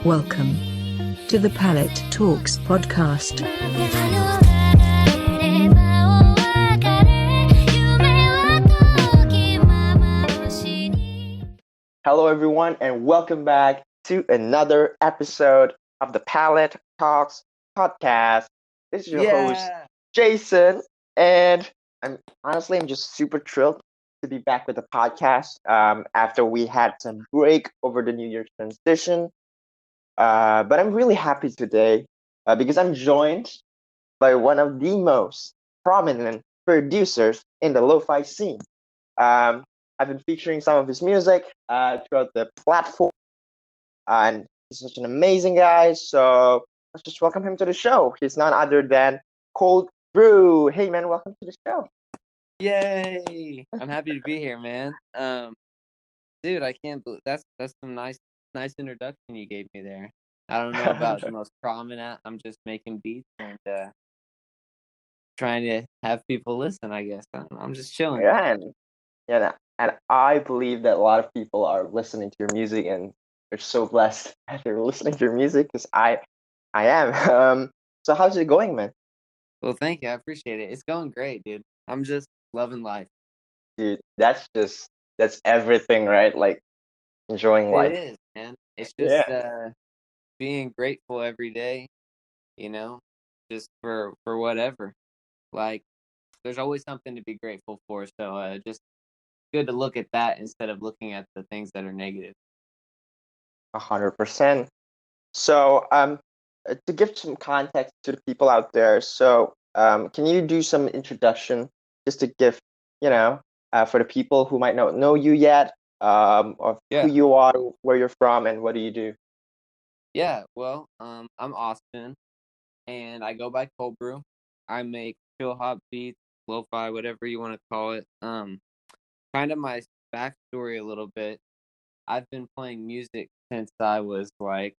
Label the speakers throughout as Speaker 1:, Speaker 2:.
Speaker 1: Welcome to the Palette Talks podcast.
Speaker 2: Hello, everyone, and welcome back to another episode of the Palette Talks podcast. This is your host, Jason, and I'm just super thrilled to be back with the podcast after we had some break over the New Year's transition. But I'm really happy today because I'm joined by one of the most prominent producers in the lo-fi scene. Um, I've been featuring some of his music throughout the platform, and he's such an amazing guy. So let's just welcome him to the show. He's none other than Cold Brew. Hey, man, welcome to the show.
Speaker 3: Yay! I'm happy to be here, man. Dude, I can't believe that's some nice introduction you gave me there. I don't know about the most prominent. I'm just making beats and trying to have people listen. I guess I'm just chilling.
Speaker 2: And I believe that a lot of people are listening to your music, and they're so blessed that they're listening to your music because I am. So how's it going, man?
Speaker 3: Well, thank you. I appreciate it. It's going great, dude. I'm just loving life.
Speaker 2: Dude, that's everything, right? Like enjoying life.
Speaker 3: It is, man. It's just being grateful every day, just for whatever. Like, there's always something to be grateful for. So just good to look at that instead of looking at the things that are negative.
Speaker 2: 100%. So, to give some context to the people out there, can you do some introduction just to give, for the people who might not know you yet, of who you are, where you're from, and what do you do?
Speaker 3: Yeah, well, I'm Austin, and I go by Cold Brew. I make chillhop beats, lo-fi, whatever you want to call it. Kind of my backstory a little bit. I've been playing music since I was like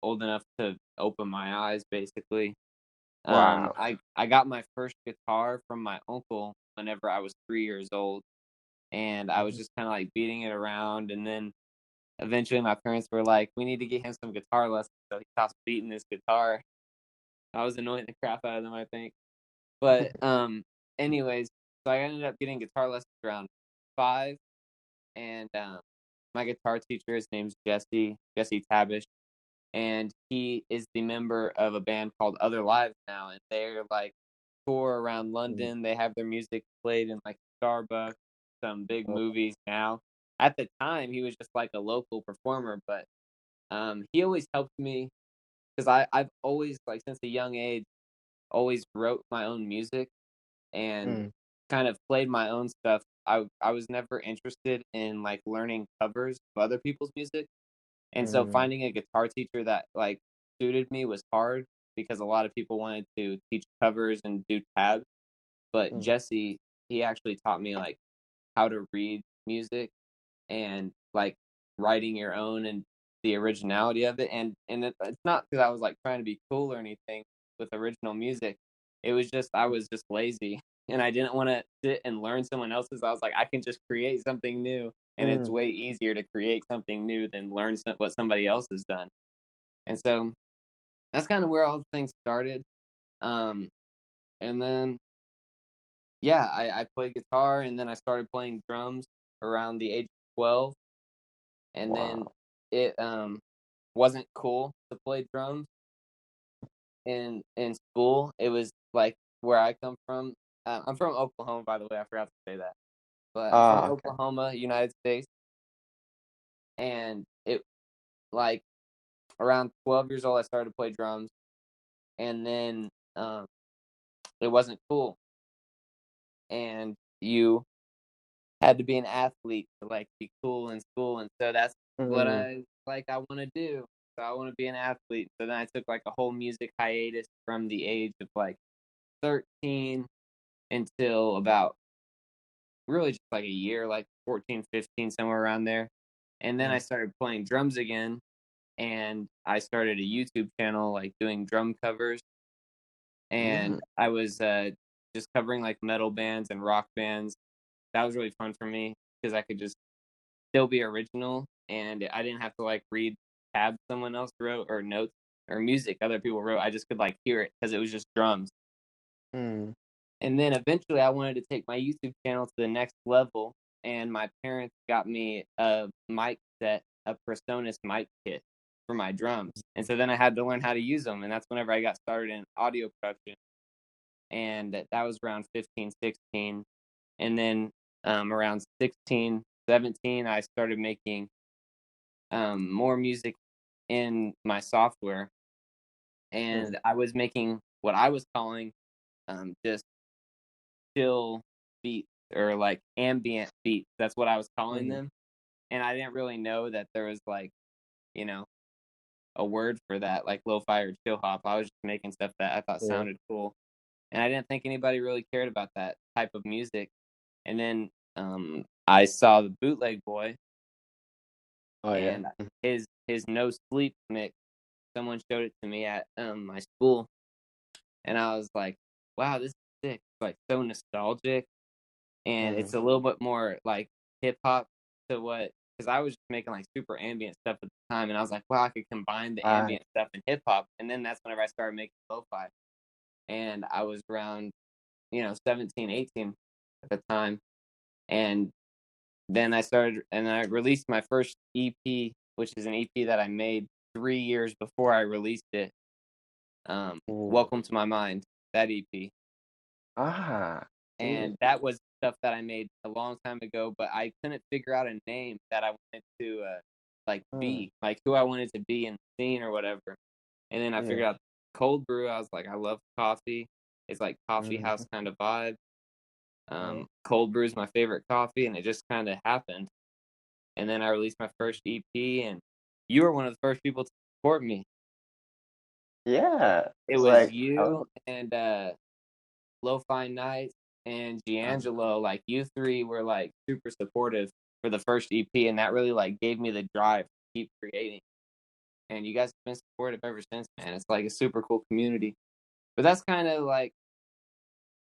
Speaker 3: old enough to open my eyes, basically.
Speaker 2: Wow.
Speaker 3: I got my first guitar from my uncle whenever I was 3 years old, and I was just kind of like beating it around, and then eventually my parents were like, we need to get him some guitar lessons, so he stops beating this guitar. I was annoying the crap out of them, I think. But anyways, so I ended up getting guitar lessons around 5, and my guitar teacher, his name's Jesse Tabish, and he is the member of a band called Other Lives now, and they're like tour around London. They have their music played in like Starbucks, some big movies now. At the time, he was just like a local performer, but he always helped me because I've always, like, since a young age, always wrote my own music and kind of played my own stuff. I was never interested in like learning covers of other people's music. And so finding a guitar teacher that like suited me was hard because a lot of people wanted to teach covers and do tabs. But Jesse, he actually taught me like how to read music and like writing your own and the originality of it. And it's not because I was like trying to be cool or anything with original music. It was just I was just lazy and I didn't want to sit and learn someone else's. I was like, I can just create something new, and it's way easier to create something new than learn what somebody else has done. And so that's kind of where all things started. And then I played guitar, and then I started playing drums around the age of 12. And then it wasn't cool to play drums in school. It was like where I come from. I'm from Oklahoma, by the way. I forgot to say that. But I'm from Oklahoma, United States. And it, like, around 12 years old, I started to play drums. And then it wasn't cool. And you had to be an athlete to, like, be cool in school. And so that's what I want to do. So I want to be an athlete. So then I took, like, a whole music hiatus from the age of, like, 13 until about really just like a year, like 14, 15, somewhere around there. And then I started playing drums again, and I started a YouTube channel like doing drum covers. And I was just covering like metal bands and rock bands. That was really fun for me because I could just still be original, and I didn't have to like read tabs someone else wrote or notes or music other people wrote. I just could like hear it because it was just drums.
Speaker 2: Mm.
Speaker 3: And then eventually I wanted to take my YouTube channel to the next level, and my parents got me a mic set, a Presonus mic kit for my drums. And so then I had to learn how to use them, and that's whenever I got started in audio production. And that was around 15, 16. And then around 16, 17, I started making more music in my software. And I was making what I was calling just chill beats or like ambient beats. That's what I was calling them. And I didn't really know that there was like, you know, a word for that, like lo-fi or chillhop. I was just making stuff that I thought sounded cool. And I didn't think anybody really cared about that type of music. And then I saw the Bootleg Boy and his No Sleep mix. Someone showed it to me at my school, and I was like, wow, this is sick. It's like so nostalgic, and it's a little bit more like hip hop to what, because I was just making like super ambient stuff at the time, and I was like, wow, I could combine the ambient stuff and hip hop. And then that's whenever I started making lo-fi, and I was around 17, 18 at the time. And then I started, and I released my first EP, which is an EP that I made 3 years before I released it. Welcome to My Mind, that EP. And that was stuff that I made a long time ago, but I couldn't figure out a name that I wanted to be, like who I wanted to be in the scene or whatever. And then I figured out cold brew. I was like, I love coffee. It's like coffee house kind of vibe. Cold brew is my favorite coffee, and it just kind of happened. And then I released my first EP, and you were one of the first people to support me.
Speaker 2: Yeah.
Speaker 3: It was you and Lo-Fi Nights and D'Angelo. Like, you three were like super supportive for the first EP, and that really like gave me the drive to keep creating. And you guys have been supportive ever since, man. It's like a super cool community. But that's kind of like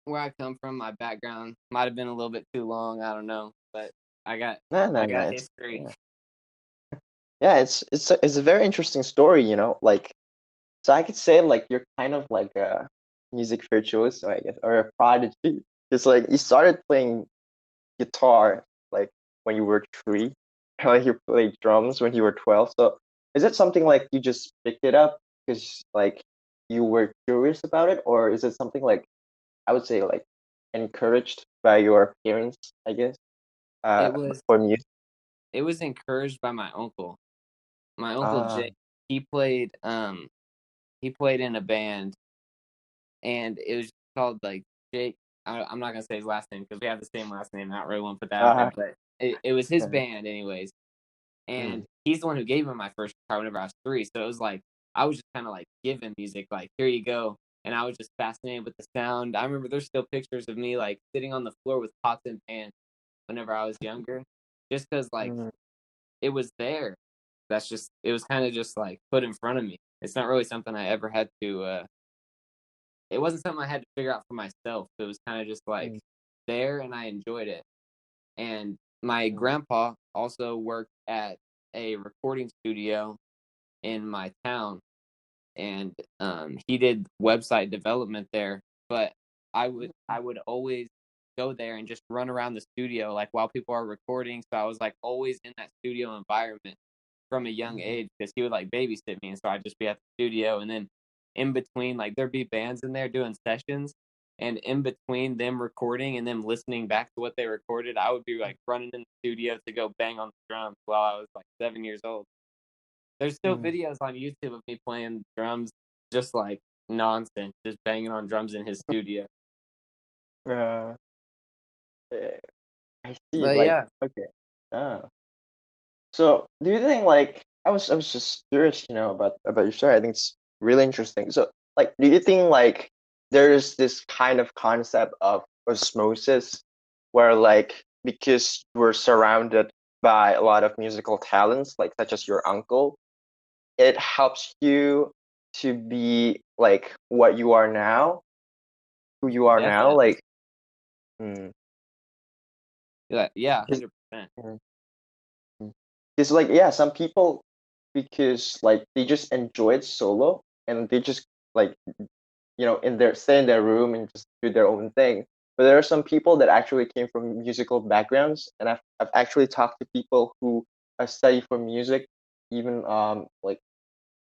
Speaker 3: where I come from. My background might have been a little bit too long. I don't know, but I got history.
Speaker 2: Yeah, it's a very interesting story, like, so I could say like you're kind of like a music virtuoso, I guess, or a prodigy. It's like you started playing guitar like when you were 3, like you played drums when you were 12. So is it something like you just picked it up because like you were curious about it, or is it something like I would say like encouraged by your parents, I guess, for music?
Speaker 3: It was encouraged by my uncle. My uncle Jake, he played in a band, and it was called like Jake. I'm not gonna say his last name because we have the same last name. I don't really want to put that out there, but it was his band anyways. And he's the one who gave me my first guitar whenever I was 3. So it was like I was just kind of like given music, like here you go. And I was just fascinated with the sound. I remember there's still pictures of me like sitting on the floor with pots and pans whenever I was younger, just because like it was there. It was kind of just like put in front of me. It's not really something I ever had to it wasn't something I had to figure out for myself. It was kind of just like there, and I enjoyed it. And my grandpa also worked at a recording studio in my town, and he did website development there. But I would always go there and just run around the studio like while people are recording. So I was like always in that studio environment from a young age because he would like babysit me, and so I'd just be at the studio. And then in between, like there'd be bands in there doing sessions, and in between them recording and them listening back to what they recorded, I would be like running in the studio to go bang on the drums while I was like 7 years old. There's still videos on YouTube of me playing drums, just like nonsense, just banging on drums in his studio.
Speaker 2: I see.
Speaker 3: But
Speaker 2: Like,
Speaker 3: yeah,
Speaker 2: okay. So do you think like I was just curious, about your story. I think it's really interesting. So like, do you think like there's this kind of concept of osmosis where like because you were surrounded by a lot of musical talents, like such as your uncle, it helps you to be like what you are now, who you are now,
Speaker 3: definitely.
Speaker 2: like. Mm.
Speaker 3: Yeah,
Speaker 2: Because
Speaker 3: 100%.
Speaker 2: it's like, yeah, some people because like they just enjoy it solo and they just like stay in their room and just do their own thing. But there are some people that actually came from musical backgrounds, and I've actually talked to people who study for music, even like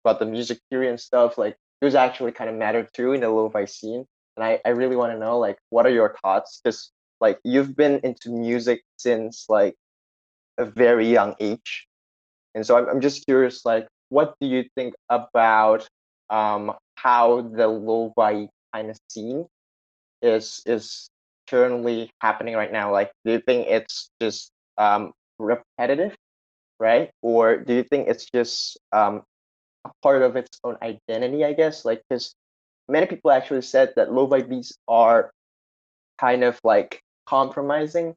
Speaker 2: about the music theory and stuff. Like those actually kind of matter too in the lo-fi scene. And I really want to know like what are your thoughts? Because like you've been into music since like a very young age, and so I'm just curious, like, what do you think about how the lo-fi kind of scene is currently happening right now? Like, do you think it's just repetitive, right? Or do you think it's just a part of its own identity, I guess? Like, because many people actually said that lo-fi beats are kind of like compromising.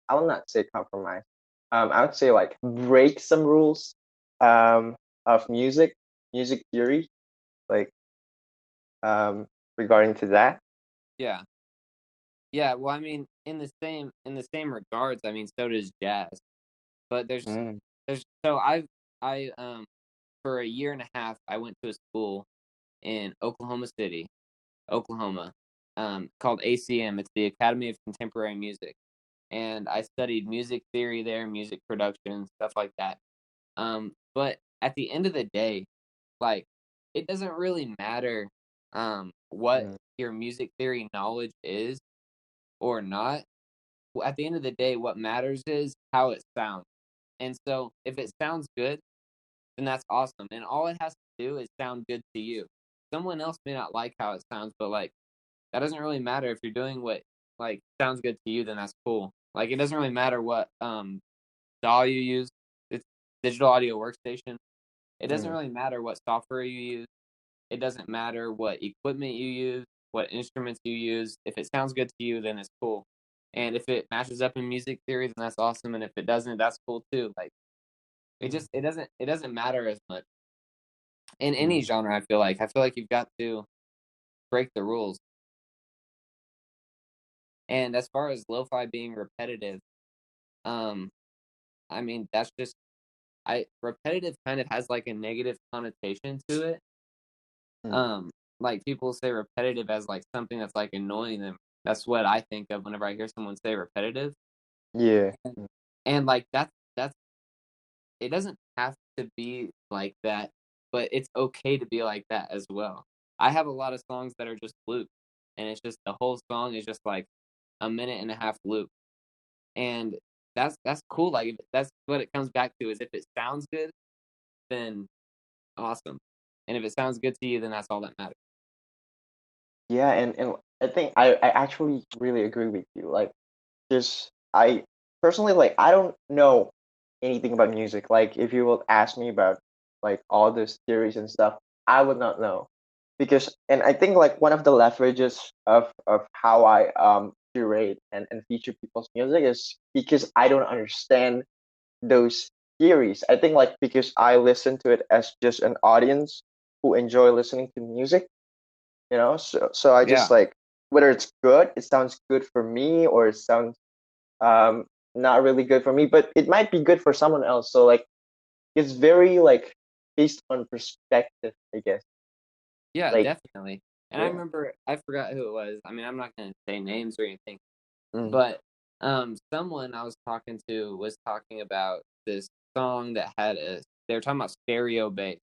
Speaker 2: I will not say compromise. I would say like break some rules of music theory, like regarding to that.
Speaker 3: Yeah. Yeah, well, I mean, in the same regards, I mean, so does jazz. But
Speaker 2: Mm.
Speaker 3: so I for a year and a half I went to a school in Oklahoma City, Oklahoma, called ACM. It's the Academy of Contemporary Music, and I studied music theory there, music production, stuff like that. But at the end of the day, like it doesn't really matter what
Speaker 2: Mm.
Speaker 3: your music theory knowledge is or not. At the end of the day, what matters is how it sounds. And so if it sounds good, then that's awesome. And all it has to do is sound good to you. Someone else may not like how it sounds, but like that doesn't really matter. If you're doing what like sounds good to you, then that's cool. Like it doesn't really matter what DAW you use. It's digital audio workstation. It doesn't
Speaker 2: Mm.
Speaker 3: really matter what software you use. It doesn't matter what equipment you use, what instruments you use. If it sounds good to you, then it's cool. And if it matches up in music theory, then that's awesome. And if it doesn't, that's cool too. Like
Speaker 2: Mm.
Speaker 3: it doesn't matter as much in any
Speaker 2: Mm.
Speaker 3: genre. I feel like you've got to break the rules. And as far as lo-fi being repetitive, um, I mean that's just I repetitive kind of has like a negative connotation to it.
Speaker 2: Mm.
Speaker 3: Um, like people say repetitive as like something that's like annoying them. That's what I think of whenever I hear someone say repetitive.
Speaker 2: Yeah.
Speaker 3: And like that's it doesn't have to be like that, but it's okay to be like that as well. I have a lot of songs that are just loops, and it's just the whole song is just like a minute and a half loop. And that's cool. Like that's what it comes back to is if it sounds good, then awesome. And if it sounds good to you, then that's all that matters.
Speaker 2: Yeah, and I think I actually really agree with you. Like, just I personally like I don't know anything about music. Like, if you will ask me about like all those theories and stuff, I would not know because and I think like one of the leverages of how I curate and feature people's music is because I don't understand those theories. I think like because I listen to it as just an audience who enjoy listening to music, so I just
Speaker 3: Yeah.
Speaker 2: like whether it's good, it sounds good for me, or it sounds um not really good for me, but it might be good for someone else. So like it's very like based on perspective, I guess.
Speaker 3: Yeah,
Speaker 2: Like
Speaker 3: definitely. And I
Speaker 2: yeah.
Speaker 3: remember I forgot who it was. I mean, I'm not gonna say names or anything,
Speaker 2: Mm.
Speaker 3: but someone I was talking to was talking about this song that had a they were talking about stereo bass.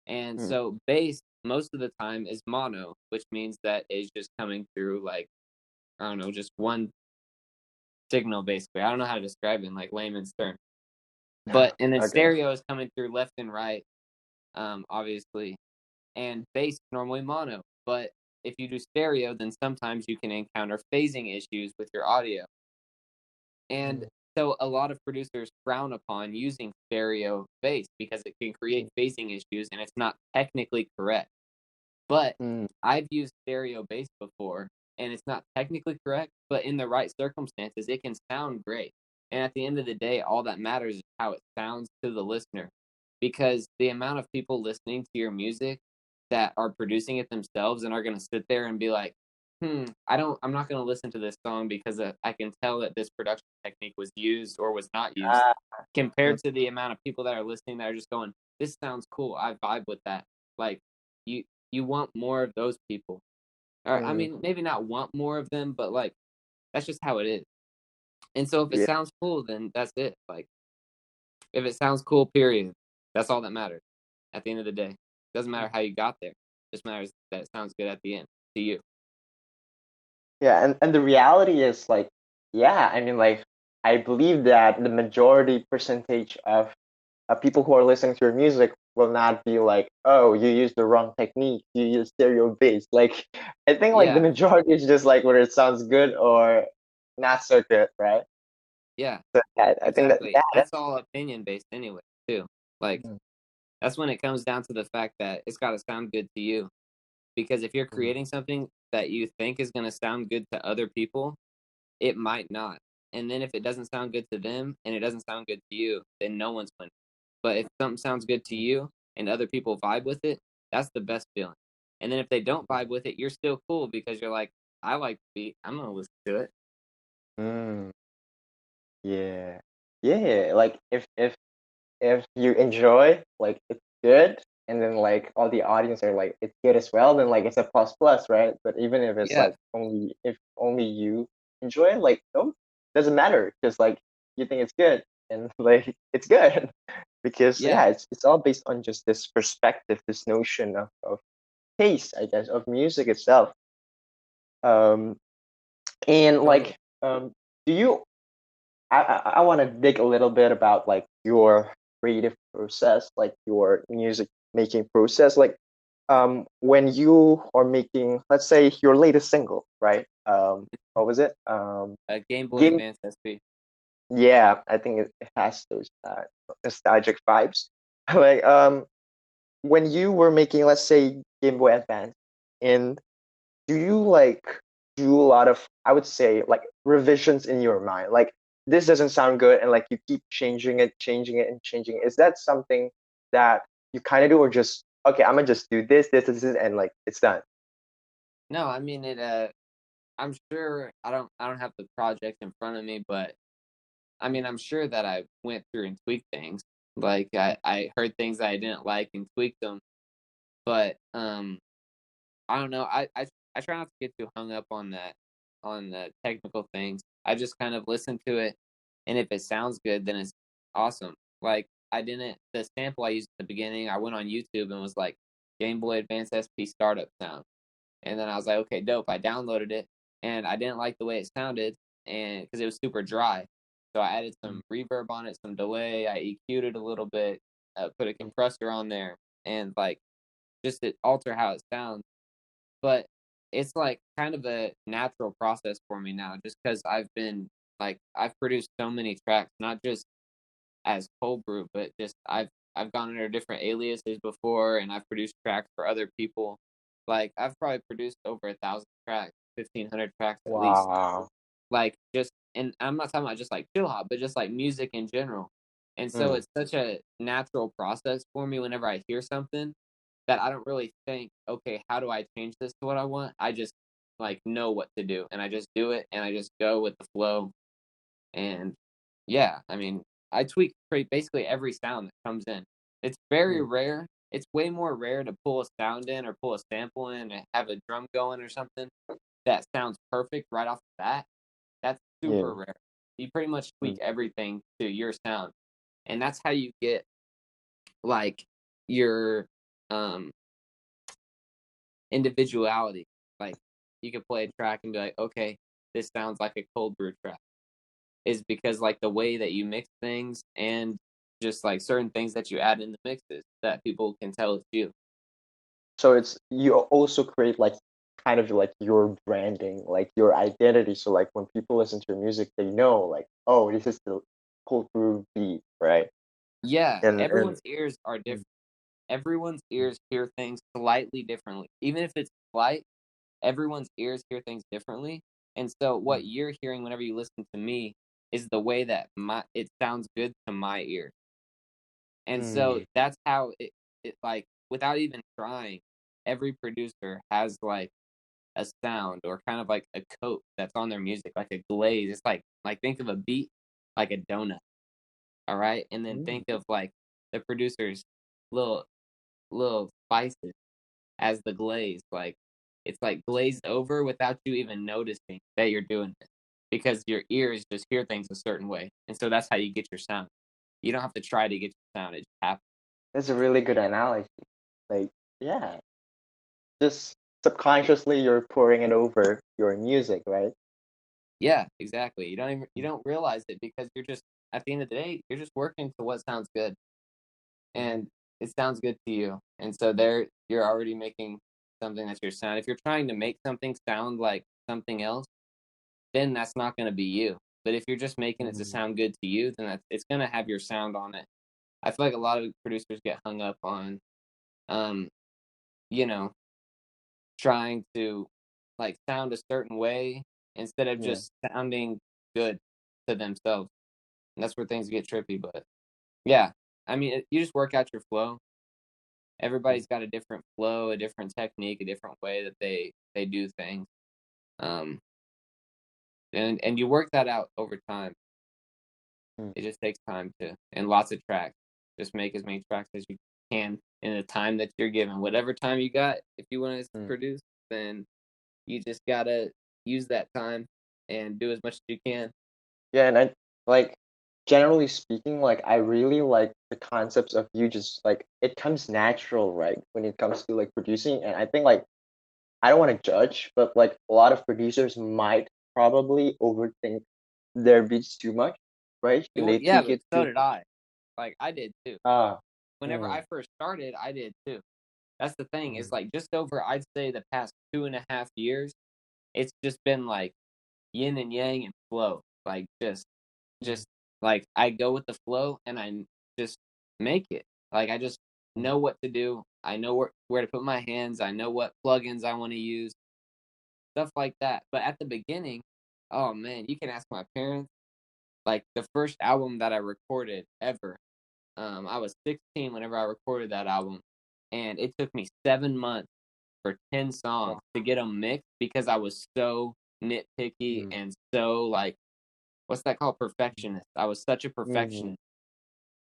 Speaker 3: And
Speaker 2: Mm.
Speaker 3: so bass most of the time is mono, which means that it's just coming through like I don't know, just one signal basically. I don't know how to describe it in like layman's terms. But and then
Speaker 2: Okay.
Speaker 3: stereo is coming through left and right, obviously. And bass is normally mono. But if you do stereo, then sometimes you can encounter phasing issues with your audio. And
Speaker 2: Mm.
Speaker 3: so a lot of producers frown upon using stereo bass because it can create phasing issues and it's not technically correct. But
Speaker 2: Mm.
Speaker 3: I've used stereo bass before and it's not technically correct, but in the right circumstances, it can sound great. And at the end of the day, all that matters is how it sounds to the listener. Because the amount of people listening to your music that are producing it themselves and are going to sit there and be like, I'm not going to listen to this song because I can tell that this production technique was used or was not used
Speaker 2: Ah. Mm.
Speaker 3: compared to the amount of people that are listening that are just going, this sounds cool. I vibe with that. Like you want more of those people. Or I mean, maybe not want more of them, but like that's just how it is. And so if it
Speaker 2: Yeah.
Speaker 3: sounds cool, then that's it. Like if it sounds cool, period. That's all that matters. At the end of the day, doesn't matter how you got there. It just matters that it sounds good at the end to you.
Speaker 2: Yeah, and the reality is like, yeah, I mean, like, I believe that the majority percentage of people who are listening to your music will not be like, oh, you used the wrong technique, you use stereo bass. Like, I think like the
Speaker 3: Yeah,
Speaker 2: majority is just like whether it sounds good or not so good, right?
Speaker 3: yeah,
Speaker 2: So yeah, I think that
Speaker 3: exactly.
Speaker 2: yeah,
Speaker 3: That's all opinion based anyway, too. Like
Speaker 2: mm,
Speaker 3: that's when it comes down to the fact that it's got to sound good to you. Because if you're
Speaker 2: mm,
Speaker 3: creating something that you think is going to sound good to other people, it might not. And then if it doesn't sound good to them and it doesn't sound good to you, then no one's winning. But if something sounds good to you and other people vibe with it, that's the best feeling. And then if they don't vibe with it, you're still cool because you're like, I like the beat. I'm gonna listen to it.
Speaker 2: mm, yeah, yeah. Like if you enjoy, like it's good, and then like all the audience are like it's good as well, then like it's a plus plus, right? But even if it's
Speaker 3: Yeah,
Speaker 2: like only if only you enjoy it, like no, doesn't matter because like you think it's good and like it's good because
Speaker 3: yeah,
Speaker 2: yeah, it's all based on just this perspective, this notion of taste, I guess, of music itself. Um, and
Speaker 3: totally.
Speaker 2: like do you I want to dig a little bit about like your creative process, like your music making process. Like, when you are making, let's say, your latest single, right? What was it?
Speaker 3: Game Boy
Speaker 2: Game.
Speaker 3: Advance SP.
Speaker 2: Yeah, I think it has those nostalgic vibes. Like, when you were making, let's say, Game Boy Advance, and do you like do a lot of, I would say, like revisions in your mind, like this doesn't sound good and like you keep changing it and changing it? Is that something that you kind of do, or just okay, I'm gonna just do this and like it's done?
Speaker 3: No, I mean it. I'm sure I don't have the project in front of me, but I mean I'm sure that I went through and tweaked things. Like I heard things that I didn't like and tweaked them. But I don't know. I try not to get too hung up on that, on the technical things. I just kind of listen to it, and if it sounds good, then it's awesome. Like I didn't the sample I used at the beginning. I went on YouTube and was like Game Boy Advance SP startup sound, and then I was like, okay, dope. I downloaded it, and I didn't like the way it sounded, and because it was super dry, so I added some reverb on it, some delay. I EQ'd it a little bit, put a compressor on there, and like just to alter how it sounds. But it's like kind of a natural process for me now, just because I've produced so many tracks, not just as cold brew, but just I've gone under different aliases before, and I've produced tracks for other people. Like I've probably produced over 1,000 tracks, 1,500 tracks at least.
Speaker 2: Wow.
Speaker 3: Like just, and I'm not talking about just like chill hop, but just like music in general. And so
Speaker 2: Mm,
Speaker 3: it's such a natural process for me whenever I hear something that I don't really think, okay, how do I change this to what I want? I just like know what to do, and I just do it, and I just go with the flow. And yeah, I mean, I tweak basically every sound that comes in. It's very
Speaker 2: mm,
Speaker 3: rare. It's way more rare to pull a sound in or pull a sample in and have a drum going or something that sounds perfect right off the bat. That's
Speaker 2: yeah.
Speaker 3: super rare. You pretty much
Speaker 2: Mm,
Speaker 3: tweak everything to your sound, and that's how you get like your um individuality. Like you could play a track and be like, okay, this sounds like a cold brew track. Is because like the way that you mix things and just like certain things that you add in the mixes that people can tell it's you.
Speaker 2: so it's you also create like kind of like your branding, like your identity. So like when people listen to your music, they know like, oh, this is the cold brew beat, right?
Speaker 3: Yeah,
Speaker 2: And
Speaker 3: everyone's ears are
Speaker 2: mm,
Speaker 3: different. Everyone's ears hear things slightly differently. Even if it's slight, everyone's ears hear things differently. And so
Speaker 2: mm,
Speaker 3: what you're hearing whenever you listen to me is the way that my it sounds good to my ear. And so
Speaker 2: mm,
Speaker 3: that's how it like without even trying, every producer has like a sound or kind of like a coat that's on their music, like a glaze. It's like think of a beat like a donut, all right? And then
Speaker 2: mm,
Speaker 3: think of like the producers. little spices as the glaze. Like it's like glazed over without you even noticing that you're doing it, because your ears just hear things a certain way, and so that's how you get your sound. You don't have to try to get your sound; it just happens.
Speaker 2: That's a really good analogy. Like, yeah, just subconsciously you're pouring it over your music, right?
Speaker 3: Yeah, exactly. You don't realize it because you're just, at the end of the day, you're just working to what sounds good, and it sounds good to you, and so there you're already making something that's your sound. If you're trying to make something sound like something else, then that's not going to be you. But if you're just making it to
Speaker 2: Mm.
Speaker 3: sound good to you, then it's going to have your sound on it. I feel like a lot of producers get hung up on, um, you know, trying to like sound a certain way instead of
Speaker 2: Yeah.
Speaker 3: just sounding good to themselves. And that's where things get trippy. But yeah, I mean, you just work out your flow. Everybody's got a different flow, a different technique, a different way that they do things. Um, and you work that out over time.
Speaker 2: Mm.
Speaker 3: It just takes time to, and lots of tracks. Just make as many tracks as you can in the time that you're given. Whatever time you got, if you want to
Speaker 2: Mm.
Speaker 3: produce, then you just gotta use that time and do as much as you can.
Speaker 2: Yeah, and I like generally speaking, like I really like the concepts of you just like it comes natural, right? When it comes to like producing, and I think like I don't want to judge, but like a lot of producers might probably overthink their beats too much, right? And
Speaker 3: Well,
Speaker 2: they
Speaker 3: yeah,
Speaker 2: take
Speaker 3: but
Speaker 2: it
Speaker 3: so
Speaker 2: too.
Speaker 3: did I. Like I did too.
Speaker 2: Ah.
Speaker 3: Whenever
Speaker 2: Mm.
Speaker 3: I first started, I did too. That's the thing, is
Speaker 2: Mm.
Speaker 3: like just over, I'd say, the past 2.5 years, it's just been like yin and yang and flow. Like just like I go with the flow and I just make it. Like I just know what to do. I know where to put my hands. I know what plugins I want to use, stuff like that. But at the beginning, oh man, you can ask my parents. Like the first album that I recorded ever, I was 16 whenever I recorded that album, and it took me 7 months for 10 songs
Speaker 2: Wow.
Speaker 3: to get them mixed because I was so nitpicky
Speaker 2: Mm.
Speaker 3: and so like, what's that called? Perfectionist. I was such a
Speaker 2: Mm.
Speaker 3: perfectionist,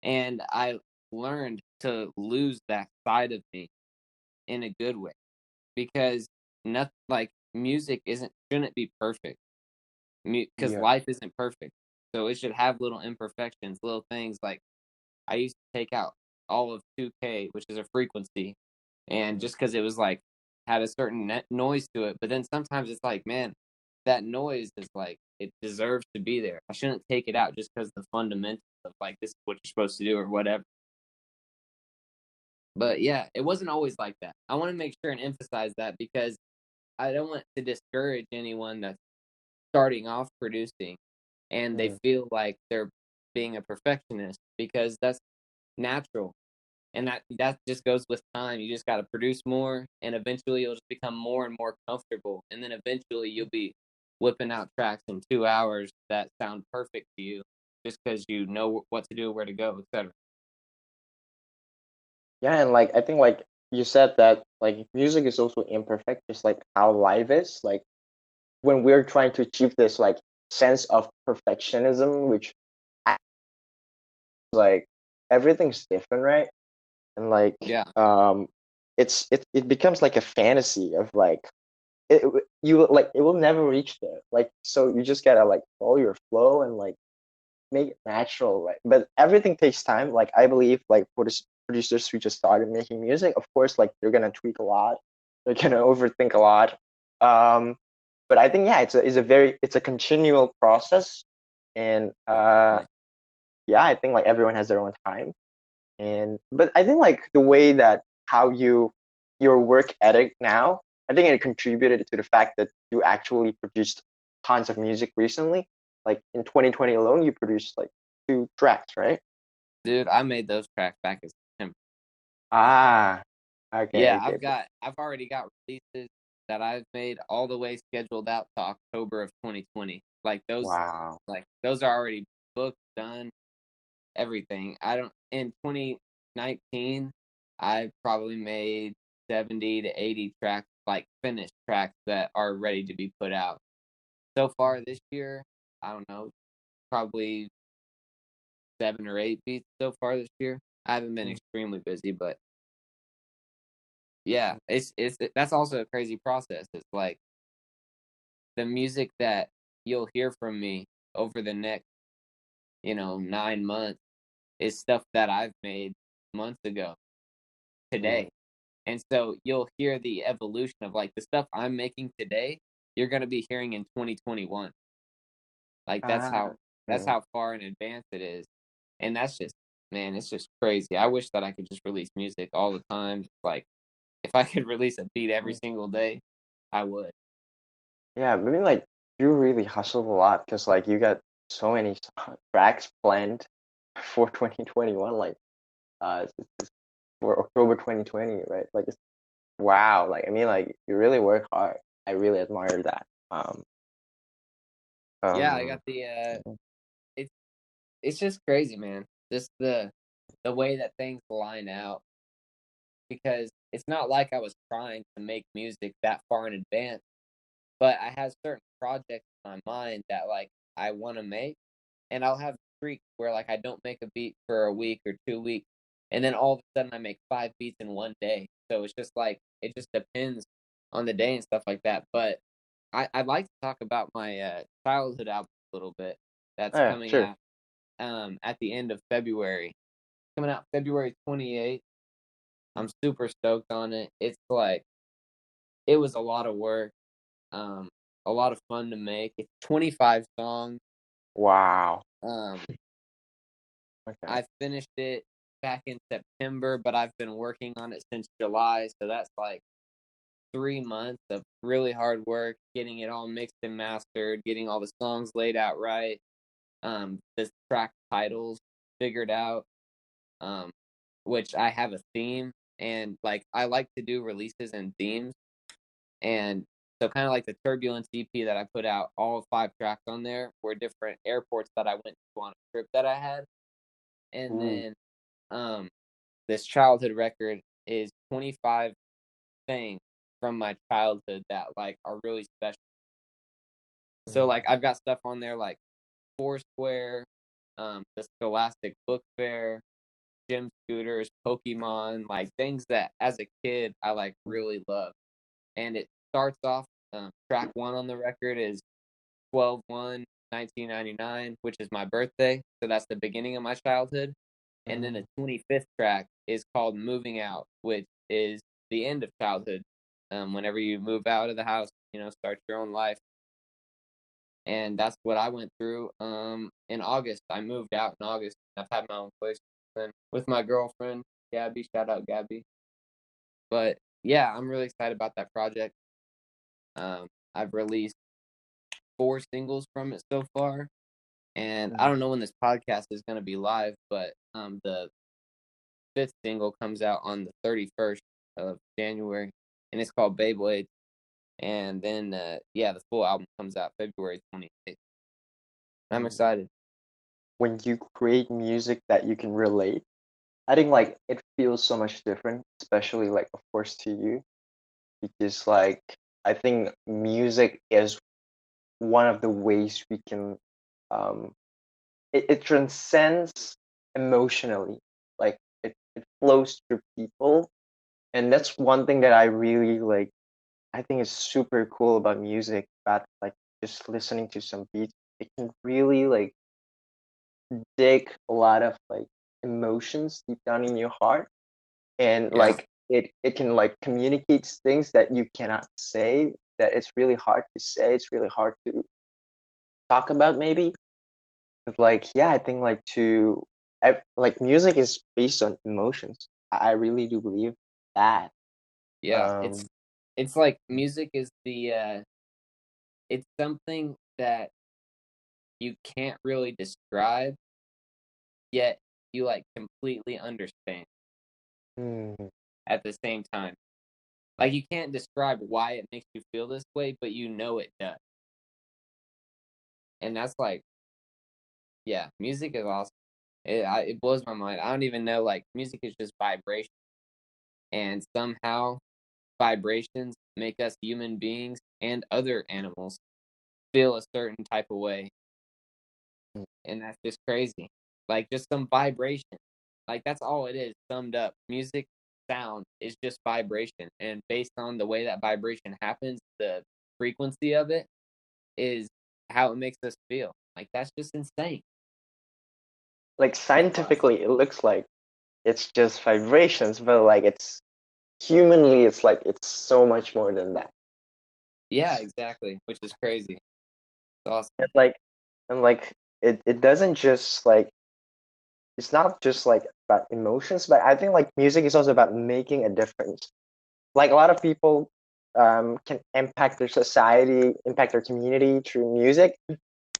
Speaker 3: and I learned to lose that side of me in a good way, because nothing like music isn't shouldn't be perfect, because
Speaker 2: Yeah.
Speaker 3: life isn't perfect, so it should have little imperfections, little things. Like I used to take out all of 2K, which is a frequency, and just because it was like had a certain noise to it, but then sometimes it's like, man, that noise is like, it deserves to be there. I shouldn't take it out just because the fundamentals of like, this is what you're supposed to do or whatever. But yeah, it wasn't always like that. I want to make sure and emphasize that, because I don't want to discourage anyone that's starting off producing and they
Speaker 2: Mm.
Speaker 3: feel like they're being a perfectionist, because that's natural. And that just goes with time. You just got to produce more, and eventually you'll just become more and more comfortable, and then eventually you'll be whipping out tracks in 2 hours that sound perfect to you, just because you know what to do, where to go, etc.
Speaker 2: Yeah, and like I think like you said that like music is also imperfect, just like how life is. Like when we're trying to achieve this like sense of perfectionism, which like everything's different, right? And like
Speaker 3: Yeah,
Speaker 2: it becomes like a fantasy of like you like it will never reach there. Like so you just gotta like follow your flow and like make it natural, right? But everything takes time. Like I believe like for the producers who just started making music, of course like they're gonna tweak a lot, they're gonna overthink a lot. Um, but I think yeah, it's a continual process, and
Speaker 3: yeah,
Speaker 2: yeah, I think like everyone has their own time. And but I think like the way that how your work ethic now, I think it contributed to the fact that you actually produced tons of music recently. Like in 2020 alone, you produced like 2 tracks, right?
Speaker 3: dude, I made those tracks back in September.
Speaker 2: Ah, okay,
Speaker 3: Yeah,
Speaker 2: okay.
Speaker 3: I've already got releases that I've made all the way scheduled out to October of 2020.
Speaker 2: Wow.
Speaker 3: Like those are already booked, done, everything. I don't In 2019, I probably made 70 to 80 tracks, like finished tracks that are ready to be put out. So far this year, I don't know, probably 7 or 8 beats so far this year. I haven't been extremely busy, but yeah, it's that's also a crazy process. It's like the music that you'll hear from me over the next, 9 months is stuff that I've made months ago
Speaker 2: Yeah.
Speaker 3: today. And so you'll hear the evolution of like the stuff I'm making today, you're going to be hearing in 2021. Like
Speaker 2: Ah,
Speaker 3: that's
Speaker 2: yeah.
Speaker 3: how far in advance it is. And that's just, man, it's just crazy. I wish that I could just release music all the time. Like if I could release a beat every single day, I would.
Speaker 2: Yeah, I mean, like, you really hustled a lot because, like, you got so many tracks planned for 2021, like, for October 2020, right? Like, it's, wow. Like, I mean, like, you really work hard. I really admire that.
Speaker 3: Yeah, I
Speaker 2: Um,
Speaker 3: got the it's it's just crazy, man. Just the way that things line out, because it's not like I was trying to make music that far in advance, but I have certain projects in my mind that like I want to make, and I'll have streaks where like I don't make a beat for a week or 2 weeks, and then all of a sudden I make 5 beats in one day. So it's just like it just depends on the day and stuff like that. But I'd like to talk about my childhood album a little bit.
Speaker 2: oh,
Speaker 3: That's
Speaker 2: yeah,
Speaker 3: coming
Speaker 2: sure.
Speaker 3: out at the end of February. Coming out February 28th. I'm super stoked on it. It's like it was a lot of work, um, a lot of fun to make. It's 25 songs.
Speaker 2: Wow.
Speaker 3: Um,
Speaker 2: Okay.
Speaker 3: I finished it back in September, but I've been working on it since July, so that's like 3 months of really hard work, getting it all mixed and mastered, getting all the songs laid out right, the track titles figured out, um, which I have a theme, and like I like to do releases and themes. And so kind of like the Turbulence EP that I put out, all 5 tracks on there were different airports that I went to on a trip that I had. And
Speaker 2: Ooh.
Speaker 3: then um this childhood record is 25 things from my childhood that like are really special. So like I've got stuff on there like Foursquare, the Scholastic Book Fair, gym scooters, Pokemon, like things that as a kid I like really love. And it starts off, track one on the record is 12/1/1999, which is my birthday. So that's the beginning of my childhood. And then the 25th track is called Moving Out, which is the end of childhood. Whenever you move out of the house, start your own life. And that's what I went through in August. I moved out in August. I've had my own place with my girlfriend, Gabby. Shout out, Gabby. But yeah, I'm really excited about that project. I've released 4 singles from it so far. And I don't know when this podcast is going to be live, but the 5th single comes out on the 31st of January, and it's called Beyblade. And then, the full album comes out February 28th. I'm excited.
Speaker 2: When you create music that you can relate, I think like it feels so much different, especially like of course to you, because like I think music is one of the ways we can um it transcends emotionally. Like it flows through people. And that's one thing that I really like I think is super cool about music, about like just listening to some beats. It can really like dig a lot of like emotions deep down in your heart, and
Speaker 3: Yeah.
Speaker 2: like it can like communicate things that you cannot say, that it's really hard to say, it's really hard to talk about maybe. But like yeah, I think like like music is based on emotions. I really do believe that.
Speaker 3: Yeah. It's
Speaker 2: um
Speaker 3: it's like music is it's something that you can't really describe, yet you like completely understand
Speaker 2: mm,
Speaker 3: at the same time. Like you can't describe why it makes you feel this way, but you know it does. And that's like, yeah, music is awesome. It blows my mind. I don't even know, like music is just vibration, and somehow vibrations make us human beings and other animals feel a certain type of way, and that's just crazy. Like just some vibration. Like that's all it is. Summed up, music sound is just vibration, and based on the way that vibration happens, the frequency of it is how it makes us feel. Like that's just insane.
Speaker 2: Like scientifically, it looks like it's just vibrations, but like it's humanly, it's like it's so much more than that.
Speaker 3: Yeah, exactly. Which is crazy. It's awesome.
Speaker 2: And like it doesn't just like it's not just like about emotions, but I think like music is also about making a difference. Like a lot of people can impact their society, impact their community through music.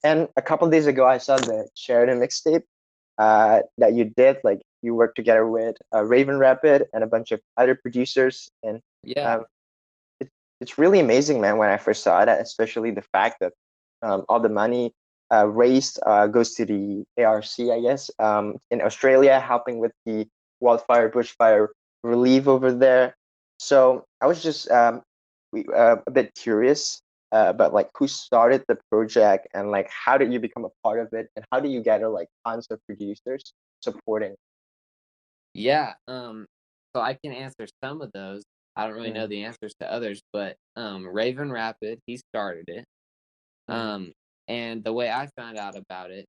Speaker 2: And a couple of days ago, I saw the Sheridan mixtape that you did. Like you worked together with Raven Rapid and a bunch of other producers, and
Speaker 3: Yeah.
Speaker 2: um, it, it's really amazing, man. When I first saw that, especially the fact that all the money raised goes to the ARC, I guess, in Australia, helping with the wildfire, bushfire relief over there. So I was just a bit curious about like who started the project and like how did you become a part of it and how do you gather like tons of producers supporting?
Speaker 3: Yeah. So I can answer some of those. I don't really know
Speaker 2: Mm,
Speaker 3: the answers to others, but Raven Rapid, he started it.
Speaker 2: mm,
Speaker 3: Um, and the way I found out about it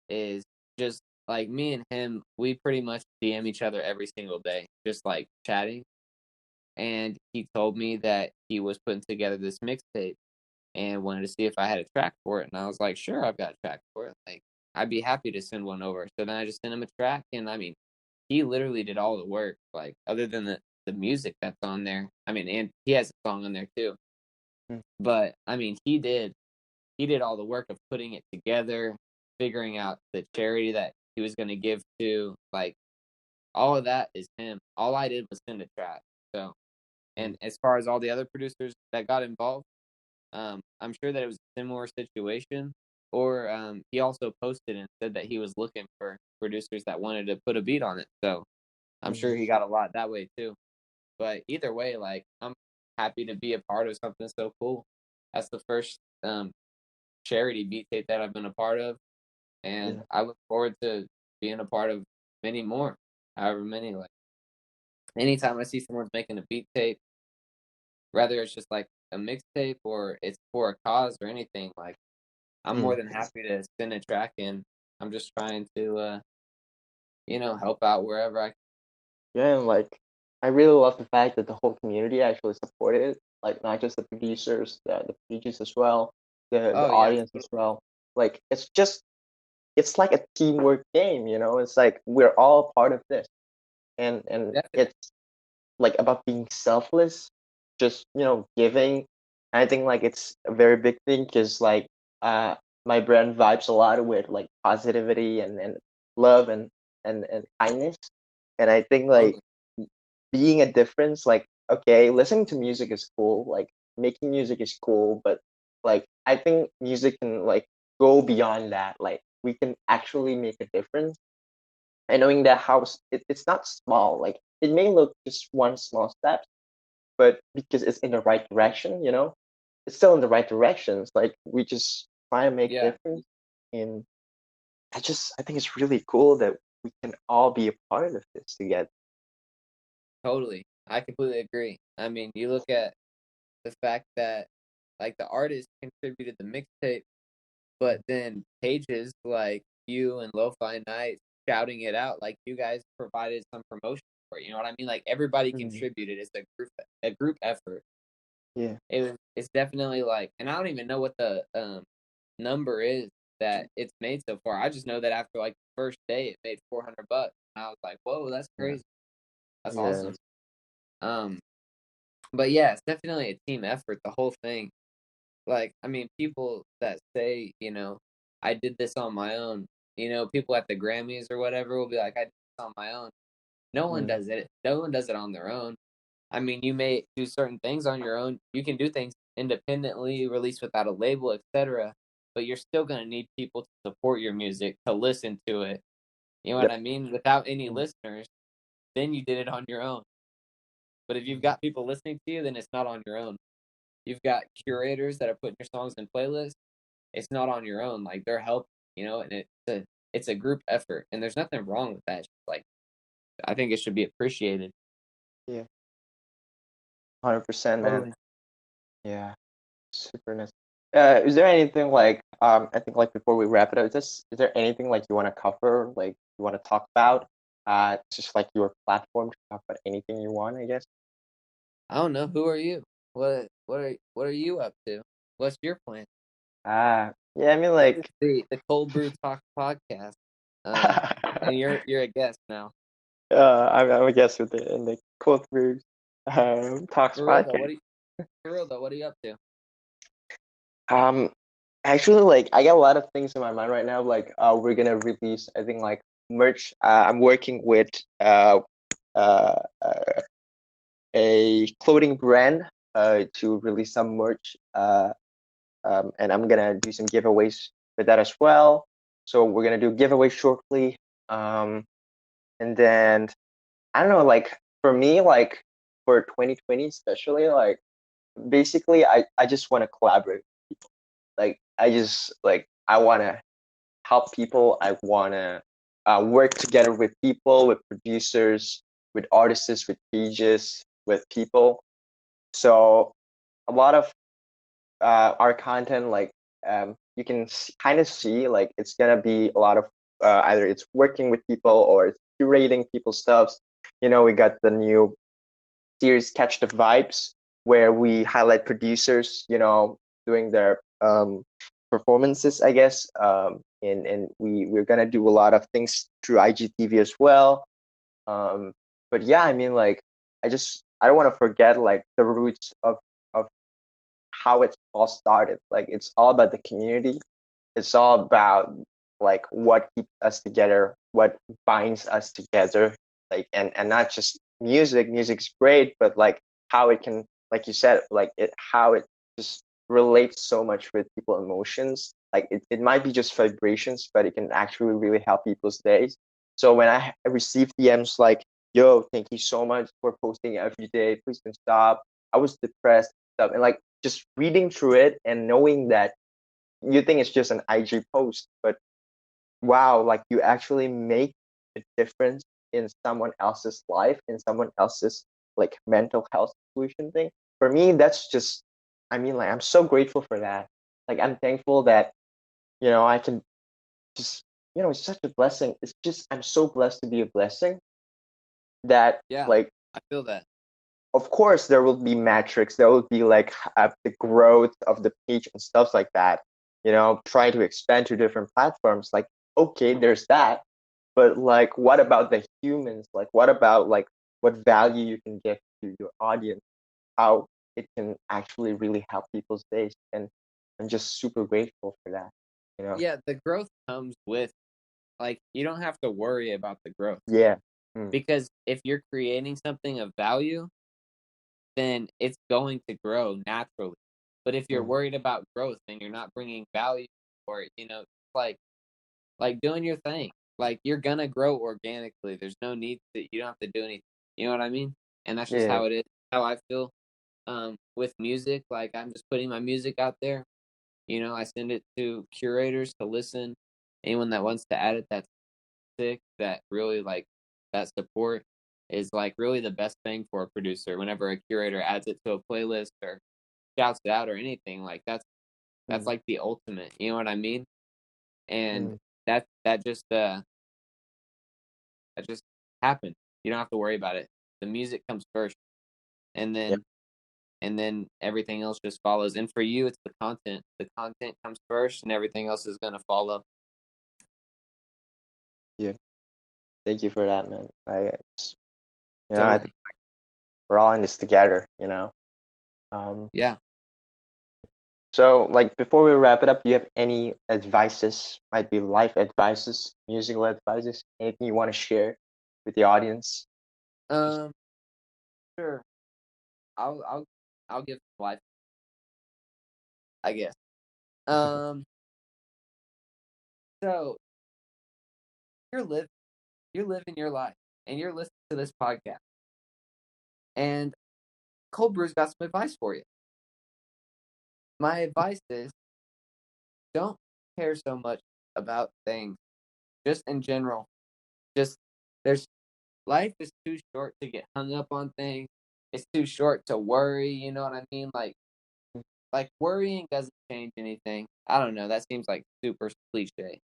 Speaker 3: is just like me and him, we pretty much DM each other every single day, just like chatting. And he told me that he was putting together this mixtape and wanted to see if I had a track for it. And I was like, sure, I've got a track for it. Like, I'd be happy to send one over. So then I just sent him a track. And I mean, he literally did all the work, like, other than the music that's on there. I mean, and he has a song on there too.
Speaker 2: mm,
Speaker 3: But I mean, he did all the work of putting it together, figuring out the charity that he was going to give to, like all of that is him. All I did was send a track. So,
Speaker 2: mm,
Speaker 3: and as far as all the other producers that got involved, I'm sure that it was a similar situation. Or he also posted and said that he was looking for producers that wanted to put a beat on it. So I'm sure
Speaker 2: mm.
Speaker 3: he got a lot that way too. But either way, like I'm happy to be a part of something so cool. That's the first charity beat tape that I've been a part of, and
Speaker 2: Yeah.
Speaker 3: I look forward to being a part of many more, however many. Like anytime I see someone's making a beat tape, whether it's just like a mixtape or it's for a cause or anything, like I'm more
Speaker 2: Mm.
Speaker 3: than happy to send a track in. I'm just trying to, help out wherever I can.
Speaker 2: Yeah, and like I really love the fact that the whole community actually supported it. Like not just the producers, the pages as well, the
Speaker 3: Oh yeah,
Speaker 2: audience as well. Like it's like a teamwork game, you know? It's like we're all part of this. And
Speaker 3: definitely.
Speaker 2: it's like about being selfless, just giving. I think like it's a very big thing because like uh my brand vibes a lot with like positivity and love and kindness. And I think like
Speaker 3: Totally.
Speaker 2: being a difference, like okay, listening to music is cool, like making music is cool, but like I think music can like go beyond that. Like we can actually make a difference. And knowing that house, it's not small. Like it may look just one small step, but because it's in the right direction, it's still in the right direction. It's like we just try and make
Speaker 3: Yeah,
Speaker 2: difference. And I think it's really cool that we can all be a part of this together.
Speaker 3: totally. I completely agree. I mean, you look at the fact that like the artist contributed the mixtape, but then pages like you and Lo-Fi Night shouting it out, like you guys provided some promotion for it. You know what I mean? Like everybody
Speaker 2: Mm,
Speaker 3: contributed. It's a group effort.
Speaker 2: yeah.
Speaker 3: It's definitely like, and I don't even know what the number is that it's made so far. I just know that after like the first day, it made $400. And I was like, whoa, that's
Speaker 2: Yeah.
Speaker 3: crazy. That's
Speaker 2: Yeah.
Speaker 3: awesome. Um, but yeah, it's definitely a team effort. The whole thing. Like, I mean, people that say, I did this on my own. People at the Grammys or whatever will be like, I did this on my own. No one
Speaker 2: Mm,
Speaker 3: does it. No one does it on their own. I mean, you may do certain things on your own. You can do things independently, release without a label, etc. But you're still gonna need people to support your music, to listen to it. You know what
Speaker 2: yep.
Speaker 3: I mean? Without any
Speaker 2: Mm,
Speaker 3: listeners, then you did it on your own. But if you've
Speaker 2: mm,
Speaker 3: got people listening to you, then it's not on your own. You've got curators that are putting your songs in playlists. It's not on your own. Like they're helping, and it's a group effort, and there's nothing wrong with that. It's like I think it should be appreciated.
Speaker 2: Yeah, 100%, man.
Speaker 3: Totally.
Speaker 2: Yeah, super nice. Is there anything like I think like before we wrap it up, is there anything like you want to cover, like you want to talk about? It's just like your platform to talk about anything you want, I guess.
Speaker 3: I don't know. Who are you? What are you up to? What's your plan?
Speaker 2: Yeah, I mean
Speaker 3: This
Speaker 2: like
Speaker 3: is the Cold Brew Talk podcast. And you're a guest now.
Speaker 2: I'm a guest with the in the coldbrew talks
Speaker 3: For real though,
Speaker 2: podcast.
Speaker 3: what are you up to?
Speaker 2: Um, actually, like I got a lot of things in my mind right now. Like, we're gonna release, I think, like merch. I'm working with uh, uh a clothing brand to release some merch. And I'm gonna do some giveaways for that as well. So we're gonna do giveaways shortly. And then I don't know, like for me, like for 2020 especially, like basically I just want to collaborate with people. Like I just like I want to help people. I want to work together with people, with producers, with artists, with pages, with people. So a lot of our content, like you can kind of see, like it's gonna be a lot of either it's working with people or it's curating people's stuffs. You know, we got the new series Catch the Vibes, where we highlight producers, you know, doing their performances, I guess. And we're gonna do a lot of things through IGTV as well. Um, but yeah, I mean, like, I don't want to forget like the roots of how it all started. Like, it's all about the community. It's all about like what keeps us together, what binds us together, like and not just music. Music's great, but like how it can, like you said, like how it just relates so much with people emotions. Like it might be just vibrations, but it can actually really help people's days. So when I received DMs like, yo, thank you so much for posting every day, please don't stop, I was depressed, stuff, and like just reading through it and knowing that you think it's just an IG post, but wow, like you actually make a difference in someone else's life, in someone else's like mental health solution thing. For me, that's just, I mean, like I'm so grateful for that. Like I'm thankful that, you know, I can just, you know, it's such a blessing. It's just, I'm so blessed to be a blessing that
Speaker 3: Yeah,
Speaker 2: like,
Speaker 3: I feel that.
Speaker 2: of course there will be metrics, there will be like the growth of the page and stuff like that, you know, trying to expand to different platforms, like okay, there's that, but like what about the humans, like what about like what value you can give to your audience, how it can actually really help people's days, and I'm just super grateful for that, you know.
Speaker 3: Yeah, the growth comes with, like, you don't have to worry about the growth,
Speaker 2: Yeah. Mm.
Speaker 3: because if you're creating something of value, then it's going to grow naturally. But if you're
Speaker 2: Mm.
Speaker 3: worried about growth and you're not bringing value, or like doing your thing, like you're gonna grow organically. There's no need that you don't have to do anything. You know what I mean? And that's just
Speaker 2: Yeah.
Speaker 3: how it is. How I feel with music. Like I'm just putting my music out there. I send it to curators to listen. Anyone that wants to add it, that's sick. That really like that support is like really the best thing for a producer. Whenever a curator adds it to a playlist or shouts it out or anything, like that's
Speaker 2: Mm.
Speaker 3: like the ultimate. You know what I mean? And
Speaker 2: Mm.
Speaker 3: that just happened. You don't have to worry about it. The music comes first, and
Speaker 2: Yeah.
Speaker 3: then everything else just follows. And for you, it's the content. The content comes first, and everything else is gonna follow.
Speaker 2: Yeah, thank you for that, man. You know, I
Speaker 3: Totally.
Speaker 2: think we're all in this together, you know. Um,
Speaker 3: Yeah.
Speaker 2: so like before we wrap it up, do you have any advices, might be life advices, musical advices, anything you want to share with the audience? Just
Speaker 3: Um. Sure. I'll give life, I guess. Um. So you're you're living your life, and you're listening to this podcast. And Cold Brew's got some advice for you. My advice is don't care so much about things, just in general. Just there's life is too short to get hung up on things. It's too short to worry. You know what I mean? Like worrying doesn't change anything. I don't know. That seems like super cliche.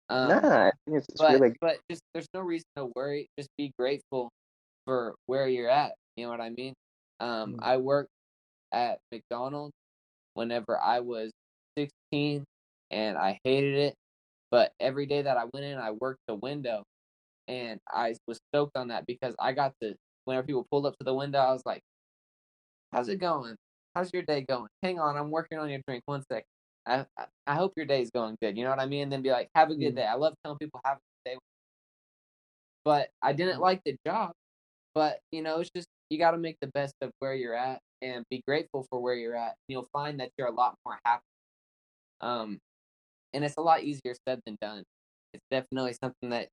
Speaker 2: Nah, I think it's
Speaker 3: But
Speaker 2: really
Speaker 3: just there's no reason to worry. Just be grateful for where you're at. You know what I mean? I worked at McDonald's whenever I was 16, and I hated it. But every day that I went in, I worked the window, and I was stoked on that because I got to. Whenever people pulled up to the window, I was like, "How's it going? How's your day going? Hang on, I'm working on your drink. 1 second. I hope your day's going good. You know what I mean?" And then be like, "Have a good day." I love telling people have a good day. But I didn't like the job. But it's just you got to make the best of where you're at and be grateful for where you're at. You'll find that you're a lot more happy. And it's a lot easier said than done. It's definitely something that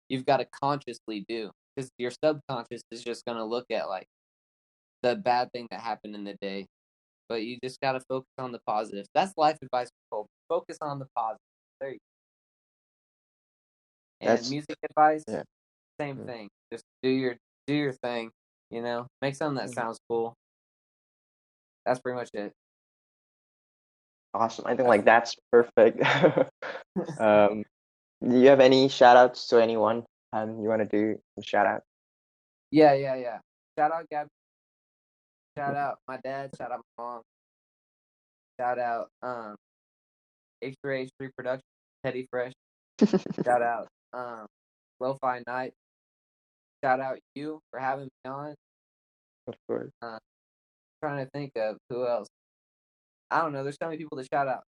Speaker 3: you've got to consciously do because your subconscious is just going to look at like the bad thing that happened in the day. But you just got to focus on the positives. That's life advice for Cole. Focus on the positives. There you go. And
Speaker 2: that's
Speaker 3: music advice,
Speaker 2: yeah.
Speaker 3: same thing. Just do your thing. Make something that sounds cool. That's pretty much it.
Speaker 2: Awesome. I think like that's perfect. Do you have any shout outs to anyone you want to do a shout out?
Speaker 3: Yeah. Shout out Gabby. Shout out my dad. Shout out my mom. Shout out H3H3 Production, Teddy Fresh. Shout out Lo-Fi Night. Shout out you for having me on.
Speaker 2: Of course.
Speaker 3: Trying to think of who else. I don't know. There's so many people to shout out.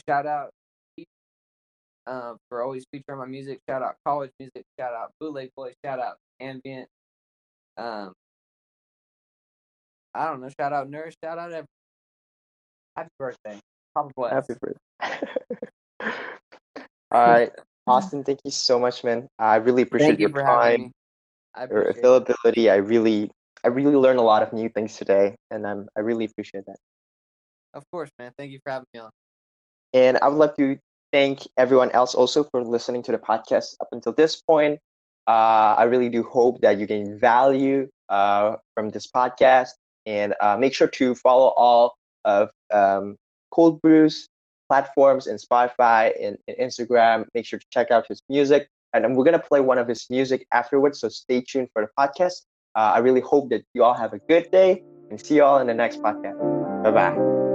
Speaker 3: Shout out for always featuring my music. Shout out College Music. Shout out Bootleg Boy. Shout out Ambient. I don't know. Shout out Nurse. Shout out everyone. Happy birthday. Papa bless.
Speaker 2: Happy birthday. All right, Austin, thank you so much, man. I really appreciate your time, your availability. I really learned a lot of new things today, and I really appreciate that.
Speaker 3: Of course, man. Thank you for having me on.
Speaker 2: And I would like to thank everyone else also for listening to the podcast up until this point. I really do hope that you gain value from this podcast, and make sure to follow all of Cold Brew's platforms in Spotify and Instagram. Make sure to check out his music, and we're gonna play one of his music afterwards. So stay tuned for the podcast. I really hope that you all have a good day, and see you all in the next podcast. Bye bye.